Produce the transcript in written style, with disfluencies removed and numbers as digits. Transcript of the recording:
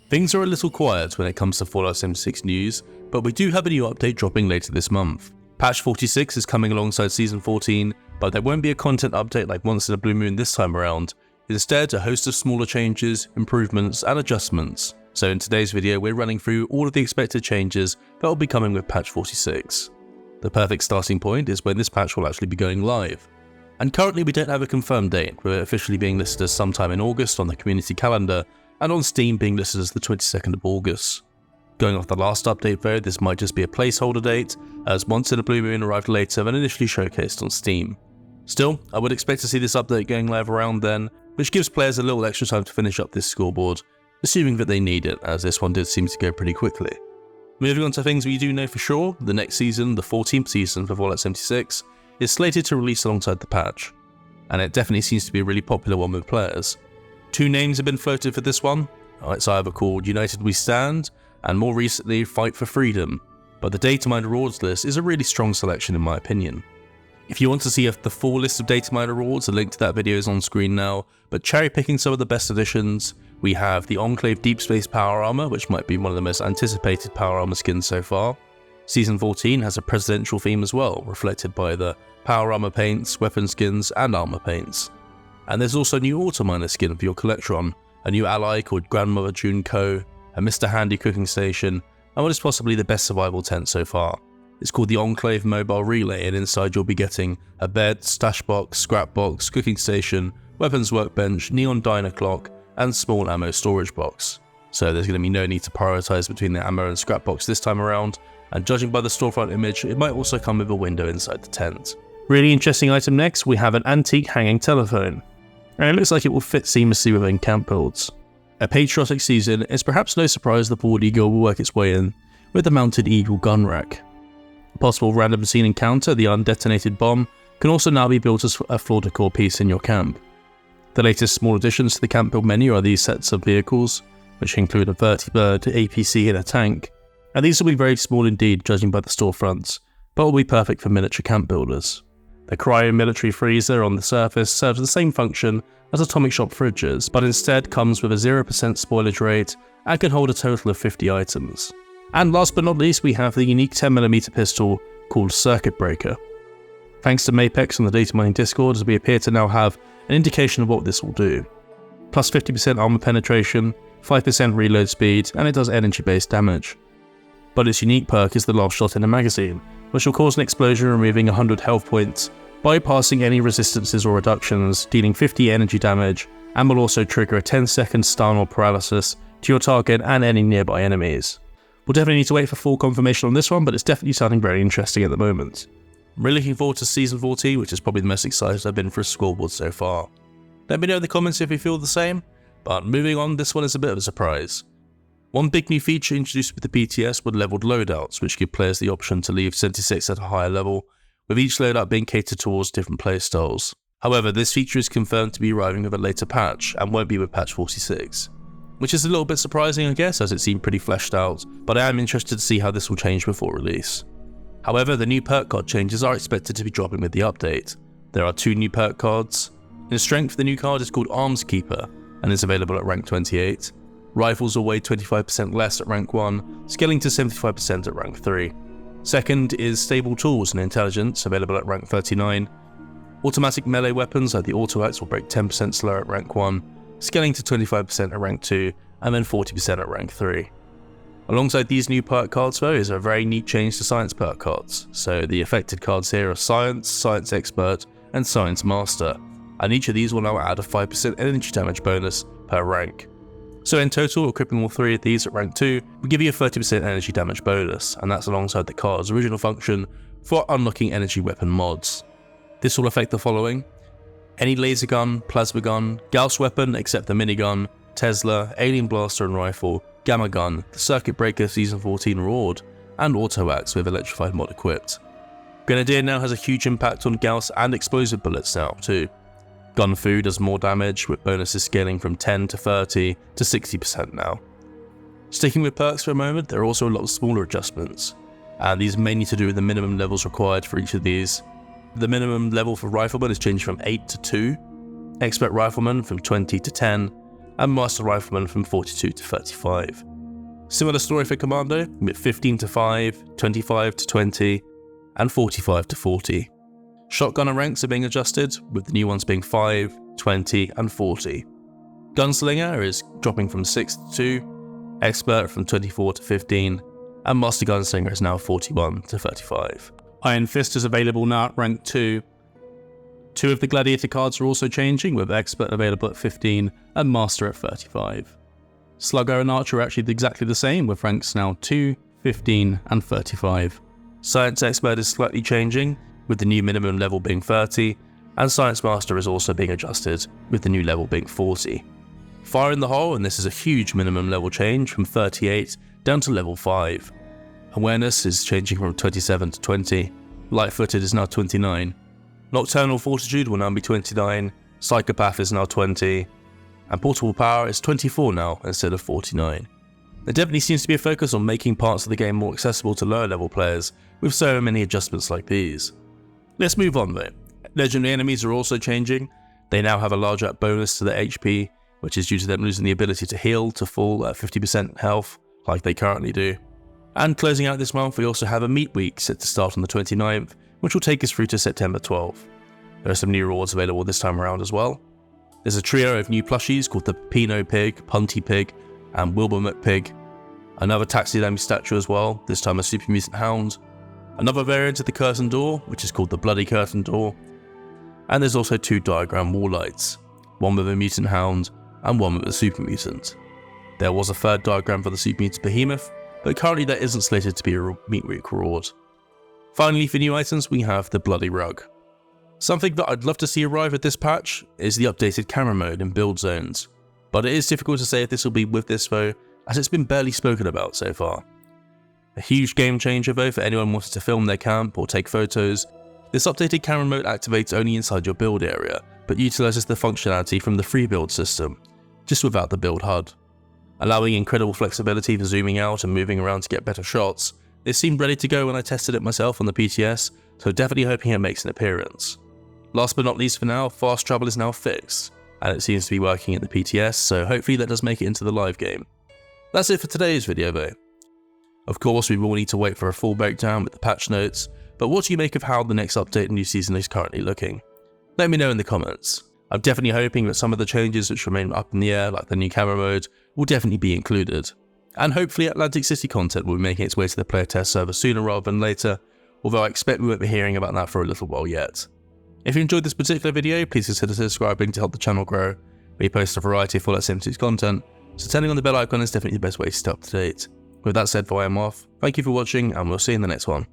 Things are a little quiet when it comes to Fallout 76 news, but we do have a new update dropping later this month. Patch 46 is coming alongside Season 14, but there won't be a content update like Once in a Blue Moon this time around. Instead, a host of smaller changes, improvements, and adjustments. So in today's video, we're running through all of the expected changes that will be coming with patch 46. The perfect starting point is when this patch will actually be going live. And currently we don't have a confirmed date, with it officially being listed as sometime in August on the community calendar, and on Steam being listed as the 22nd of August. Going off the last update though, this might just be a placeholder date, as Once in a Blue Moon arrived later than initially showcased on Steam. Still, I would expect to see this update going live around then, which gives players a little extra time to finish up this scoreboard, assuming that they need it, as this one did seem to go pretty quickly. Moving on to things we do know for sure, the next season, the 14th season for Fallout 76, is slated to release alongside the patch, and it definitely seems to be a really popular one with players. Two names have been floated for this one. It's either called United We Stand, and more recently Fight for Freedom, but the Datamine rewards list is a really strong selection in my opinion. If you want to see the full list of Datamine rewards, a link to that video is on screen now, but cherry picking some of the best additions, we have the Enclave Deep Space Power Armor, which might be one of the most anticipated Power Armor skins so far. Season 14 has a presidential theme as well, reflected by the Power Armor paints, weapon skins, and armor paints. And there's also a new Autominer skin for your Collectron, a new ally called Grandmother June Co, a Mr. Handy cooking station, and what is possibly the best survival tent so far. It's called the Enclave Mobile Relay, and inside you'll be getting a bed, stash box, scrap box, cooking station, weapons workbench, neon diner clock, and small ammo storage box. So there's going to be no need to prioritize between the ammo and scrap box this time around, and judging by the storefront image, it might also come with a window inside the tent. Really interesting item next, we have an antique hanging telephone, and it looks like it will fit seamlessly within camp builds. A patriotic season, it's perhaps no surprise the Bald Eagle will work its way in with the mounted Eagle gun rack. A possible random scene encounter, the undetonated bomb, can also now be built as a floor decor piece in your camp. The latest small additions to the camp build menu are these sets of vehicles, which include a Vertibird, APC and a tank, and these will be very small indeed judging by the storefronts, but will be perfect for miniature camp builders. The cryo military freezer on the surface serves the same function as atomic shop fridges, but instead comes with a 0% spoilage rate and can hold a total of 50 items. And last but not least, we have the unique 10mm pistol called Circuit Breaker. Thanks to Mapex on the Data Mining Discord, as we appear to now have an indication of what this will do. Plus 50% armor penetration, 5% reload speed, and it does energy-based damage. But its unique perk is the last shot in a magazine, which will cause an explosion removing 100 health points, bypassing any resistances or reductions, dealing 50 energy damage, and will also trigger a 10-second stun or paralysis to your target and any nearby enemies. We'll definitely need to wait for full confirmation on this one, but it's definitely sounding very interesting at the moment. I'm really looking forward to Season 14, which is probably the most excited I've been for a scoreboard so far. Let me know in the comments if you feel the same, but moving on, this one is a bit of a surprise. One big new feature introduced with the PTS were leveled loadouts, which give players the option to leave 76 at a higher level, with each loadout being catered towards different playstyles. However, this feature is confirmed to be arriving with a later patch, and won't be with patch 46. Which is a little bit surprising I guess, as it seemed pretty fleshed out, but I am interested to see how this will change before release. However, the new perk card changes are expected to be dropping with the update. There are two new perk cards. In strength, the new card is called Arms Keeper, and is available at rank 28. Rifles will weigh 25% less at rank 1, scaling to 75% at rank 3. Second is Stable Tools and Intelligence, available at rank 39. Automatic melee weapons like the Auto Axe will break 10% slower at rank 1, scaling to 25% at rank 2, and then 40% at rank 3. Alongside these new perk cards though is a very neat change to Science perk cards, so the affected cards here are Science, Science Expert, and Science Master, and each of these will now add a 5% energy damage bonus per rank. So in total, equipping all three of these at rank 2 will give you a 30% energy damage bonus, and that's alongside the card's original function for unlocking energy weapon mods. This will affect the following: any laser gun, plasma gun, Gauss weapon except the minigun, Tesla, alien blaster and rifle, gamma gun, the Circuit Breaker Season 14 reward, and Auto Axe with electrified mod equipped. Grenadier now has a huge impact on Gauss and explosive bullets now too. Gun Fu does more damage, with bonuses scaling from 10 to 30 to 60% now. Sticking with perks for a moment, there are also a lot of smaller adjustments, and these are mainly to do with the minimum levels required for each of these. The minimum level for Rifleman is changed from 8 to 2, Expert Rifleman from 20 to 10, and Master Rifleman from 42 to 35. Similar story for Commando, with 15 to 5, 25 to 20, and 45 to 40. Shotgunner ranks are being adjusted, with the new ones being 5, 20, and 40. Gunslinger is dropping from 6 to 2, Expert from 24 to 15, and Master Gunslinger is now 41 to 35. Iron Fist is available now at rank 2. 2 of the Gladiator cards are also changing, with Expert available at 15 and Master at 35. Slugger and Archer are actually exactly the same, with ranks now 2, 15, and 35. Science Expert is slightly changing, with the new minimum level being 30, and Science Master is also being adjusted, with the new level being 40. Fire in the Hole, and this is a huge minimum level change from 38 down to level 5. Awareness is changing from 27 to 20, Light-Footed is now 29. Nocturnal Fortitude will now be 29, Psychopath is now 20, and Portable Power is 24 now instead of 49. There definitely seems to be a focus on making parts of the game more accessible to lower level players, with so many adjustments like these. Let's move on though. Legendary enemies are also changing. They now have a larger bonus to their HP, which is due to them losing the ability to heal to full 50% health, like they currently do. And closing out this month, we also have a Meat Week set to start on the 29th, which will take us through to September 12th. There are some new rewards available this time around as well. There's a trio of new plushies called the Pinot Pig, Punty Pig, and Wilbur McPig. Another taxidermy statue as well, this time a Super Mutant Hound. Another variant of the Curtain Door, which is called the Bloody Curtain Door. And there's also 2 diagram wall lights, one with a Mutant Hound and one with a Super Mutant. There was a 3rd diagram for the Super Mutant Behemoth, but currently that isn't slated to be a Meat Week reward. Finally, for new items, we have the Bloody Rug. Something that I'd love to see arrive at this patch is the updated camera mode in build zones, but it is difficult to say if this will be with this though, as it's been barely spoken about so far. A huge game changer though for anyone wanting to film their camp or take photos, this updated camera mode activates only inside your build area, but utilises the functionality from the free build system, just without the build HUD. Allowing incredible flexibility for zooming out and moving around to get better shots, it seemed ready to go when I tested it myself on the PTS, so definitely hoping it makes an appearance. Last but not least for now, fast travel is now fixed, and it seems to be working at the PTS, so hopefully that does make it into the live game. That's it for today's video though. Of course, we will need to wait for a full breakdown with the patch notes, but what do you make of how the next update and new season is currently looking? Let me know in the comments. I'm definitely hoping that some of the changes which remain up in the air, like the new camera mode, will definitely be included. And hopefully Atlantic City content will be making its way to the player test server sooner rather than later, although I expect we won't be hearing about that for a little while yet. If you enjoyed this particular video, please consider subscribing to help the channel grow. We post a variety of Fallout 76 content, so turning on the bell icon is definitely the best way to stay up to date. With that said, I am off. Thank you for watching, and we'll see you in the next one.